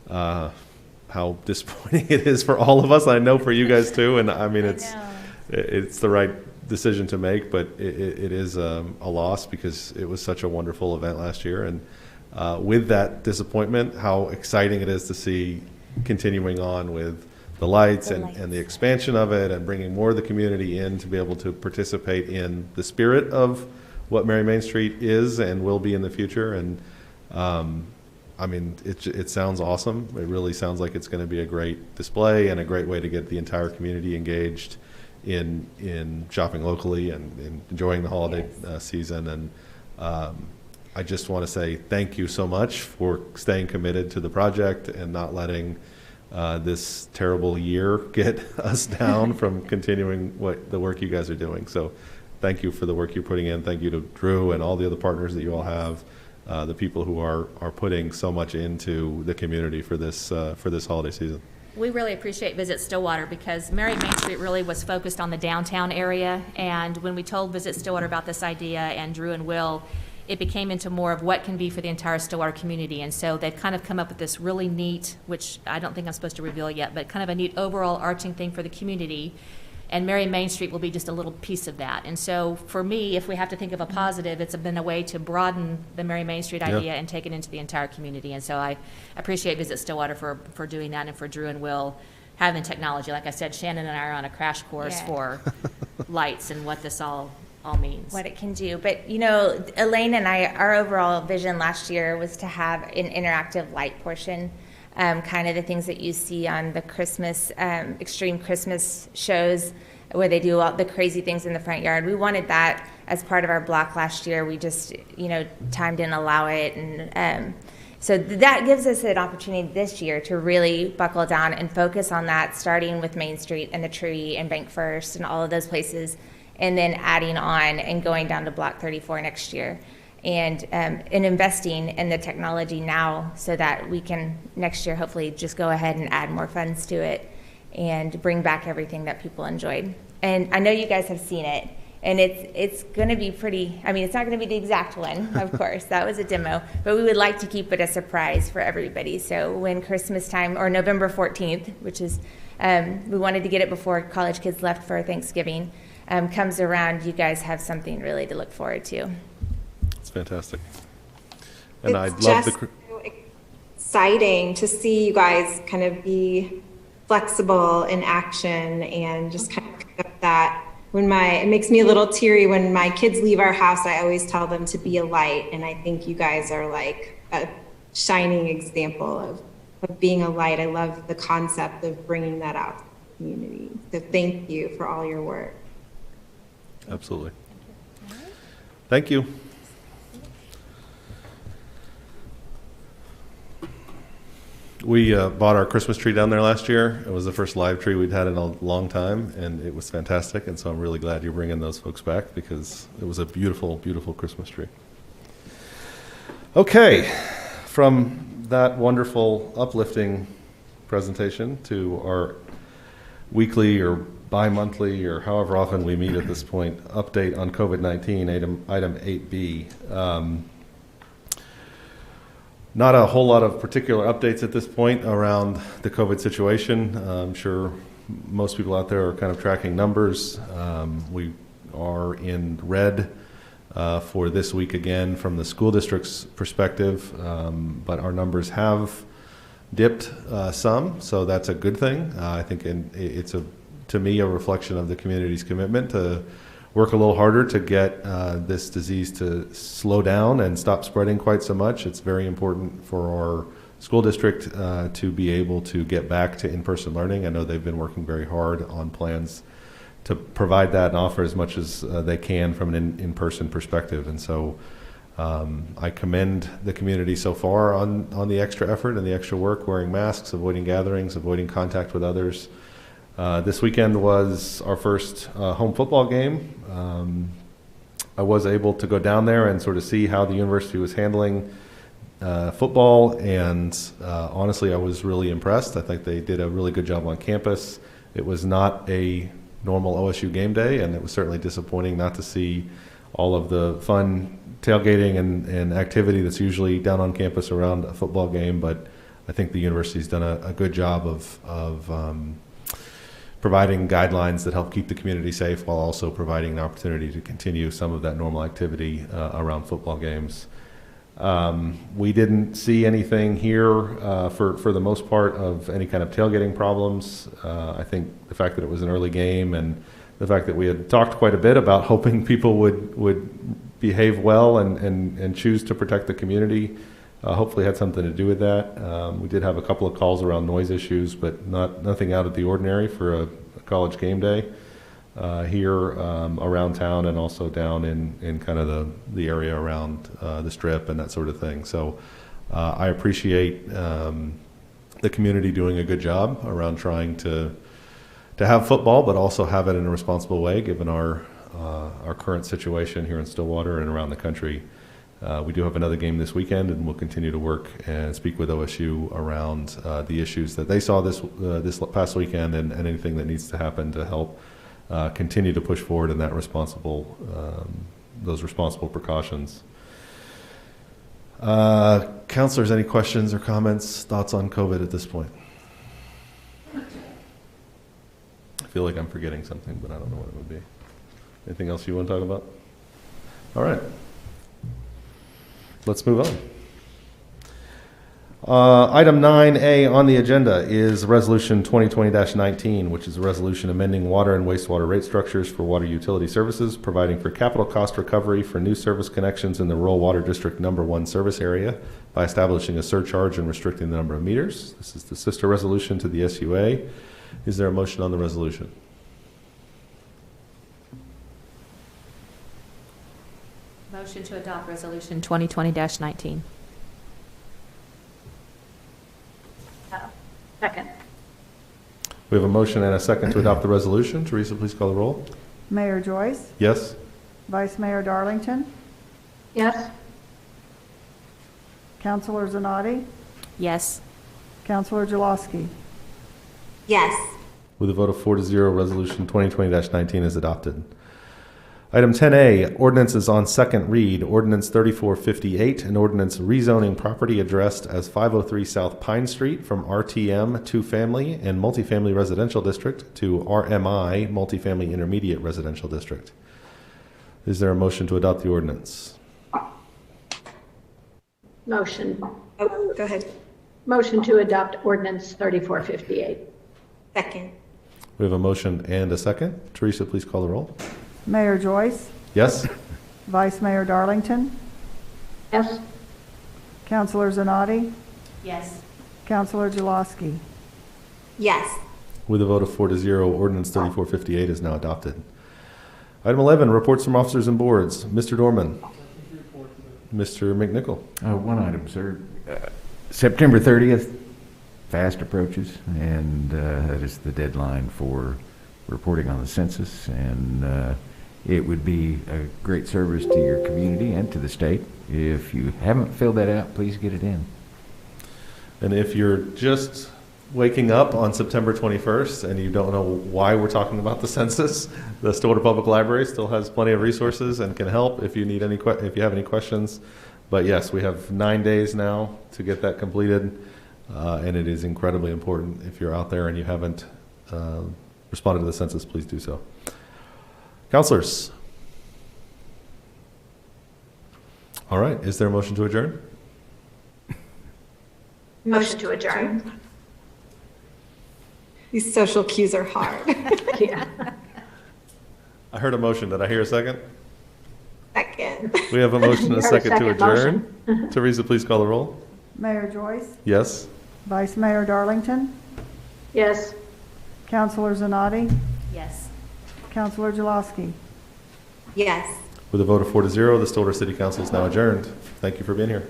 how disappointing it is for all of us. I know for you guys too, and I mean it's the right decision to make, but it is a loss because it was such a wonderful event last year. And with that disappointment, how exciting it is to see continuing on with the lights and the expansion of it and bringing more of the community in to be able to participate in the spirit of what Mary Main Street is and will be in the future. And I mean, it sounds awesome. It really sounds like it's going to be a great display and a great way to get the entire community engaged in shopping locally and enjoying the holiday season. And I just want to say thank you so much for staying committed to the project and not letting this terrible year get us down from continuing the work you guys are doing. So thank you for the work you're putting in. Thank you to Drew and all the other partners that you all have, the people who are putting so much into the community for this holiday season. We really appreciate Visit Stillwater because Mary Main Street really was focused on the downtown area. And when we told Visit Stillwater about this idea and Drew and Will, it became into more of what can be for the entire Stillwater community. And so they've kind of come up with this really neat, which I don't think I'm supposed to reveal yet, but kind of a neat overall arching thing for the community. And Mary Main Street will be just a little piece of that. And so for me, if we have to think of a positive, it's been a way to broaden the Mary Main Street idea and take it into the entire community. And so I appreciate Visit Stillwater for doing that, and for Drew and Will having the technology. Like I said, Shannon and I are on a crash course for lights and what this all means. What it can do. But, you know, Elaine and I, our overall vision last year was to have an interactive light portion. Kind of the things that you see on the Christmas, extreme Christmas shows where they do all the crazy things in the front yard. We wanted that as part of our block last year. We just, you know, time didn't allow it. And so that gives us an opportunity this year to really buckle down and focus on that, starting with Main Street and the Tree and Bank First and all of those places, and then adding on and going down to Block 34 next year. And investing in the technology now so that we can next year hopefully just go ahead and add more funds to it and bring back everything that people enjoyed. And I know you guys have seen it, and it's going to be pretty, I mean, it's not going to be the exact one, of course, that was a demo, but we would like to keep it a surprise for everybody. So when Christmas time, or November 14th, which is, we wanted to get it before college kids left for Thanksgiving, comes around, you guys have something really to look forward to. It's fantastic. And It's I'd love just so exciting to see you guys kind of be flexible in action and just kind of pick up that. It makes me a little teary when my kids leave our house. I always tell them to be a light, and I think you guys are like a shining example of being a light. I love the concept of bringing that out to the community. So thank you for all your work. Absolutely. Thank you. We bought our Christmas tree down there last year. It was the first live tree we'd had in a long time, and it was fantastic. And so I'm really glad you're bringing those folks back because it was a beautiful, beautiful Christmas tree. Okay, from that wonderful, uplifting presentation to our weekly or bi-monthly or however often we meet at this point, update on COVID-19, item 8B. Not a whole lot of particular updates at this point around the COVID situation. I'm sure most people out there are kind of tracking numbers. We are in red for this week again from the school district's perspective, but our numbers have dipped some, so that's a good thing. I think it's to me a reflection of the community's commitment to work a little harder to get this disease to slow down and stop spreading quite so much. It's very important for our school district to be able to get back to in-person learning. I know they've been working very hard on plans to provide that and offer as much as they can from an in-person perspective. And so I commend the community so far on the extra effort and the extra work, wearing masks, avoiding gatherings, avoiding contact with others. This weekend was our first home football game. I was able to go down there and sort of see how the university was handling football, and honestly, I was really impressed. I think they did a really good job on campus. It was not a normal OSU game day, and it was certainly disappointing not to see all of the fun tailgating and activity that's usually down on campus around a football game, but I think the university's done a good job of providing guidelines that help keep the community safe while also providing an opportunity to continue some of that normal activity around football games. We didn't see anything here for the most part of any kind of tailgating problems. I think the fact that it was an early game and the fact that we had talked quite a bit about hoping people would behave well and choose to protect the community hopefully had something to do with that. We did have a couple of calls around noise issues, but nothing out of the ordinary for a college game day. here around town and also down in kind of the area around the Strip and that sort of thing. So I appreciate the community doing a good job around trying to have football, but also have it in a responsible way, given our current situation here in Stillwater and around the country. We do have another game this weekend, and we'll continue to work and speak with OSU around the issues that they saw this past weekend and anything that needs to happen to help continue to push forward in that those responsible precautions. Counselors, any questions or comments, thoughts on COVID at this point? I feel like I'm forgetting something, but I don't know what it would be. Anything else you want to talk about? All right. Let's move on. Item 9A on the agenda is Resolution 2020-19, which is a resolution amending water and wastewater rate structures for water utility services, providing for capital cost recovery for new service connections in the Rural Water District Number 1 service area by establishing a surcharge and restricting the number of meters. This is the sister resolution to the SUA. Is there a motion on the resolution? Motion to adopt Resolution 2020-19. Second. We have a motion and a second to adopt the resolution. Teresa, please call the roll. Mayor Joyce, Yes? Vice Mayor Darlington, Yes. Councilor Zanotti, Yes. Councilor Jaloski. Yes. With a vote of 4-0, Resolution 2020-19 is adopted. Item 10A, ordinances on second read. Ordinance 3458, an ordinance rezoning property addressed as 503 South Pine Street from RTM two-family and multifamily residential district to RMI multifamily intermediate residential district. Is there a motion to adopt the ordinance? Motion. Oh, go ahead. Motion to adopt ordinance 3458. Second. We have a motion and a second. Teresa, please call the roll. Mayor Joyce, Yes? Vice Mayor Darlington, Yes. Councilor Zanotti, Yes. Councilor Jaloski. Yes. With a vote of 4-0, ordinance 3458 is now adopted. Item 11, reports from officers and boards. Mr. Dorman. Mr. McNichol. One item, sir. September 30th, fast approaches, and that is the deadline for reporting on the census, and it would be a great service to your community and to the state. If you haven't filled that out, please get it in. And if you're just waking up on September 21st and you don't know why we're talking about the census, the Stillwater Public Library still has plenty of resources and can help if you need any if you have any questions. But yes, we have 9 days now to get that completed, and it is incredibly important. If you're out there and you haven't responded to the census, please do so. Counselors. All right, is there a motion to adjourn? Motion to adjourn. These social cues are hard. Yeah. I heard a motion. Did I hear a second? Second. We have a motion and a You heard a second to second adjourn. motion. Teresa, please call the roll. Mayor Joyce, Yes? Vice Mayor Darlington, Yes. Councilor Zanotti, Yes. Councilor Jaloski. Yes. With a vote of 4-0, the Stillwater City Council is now adjourned. Thank you for being here.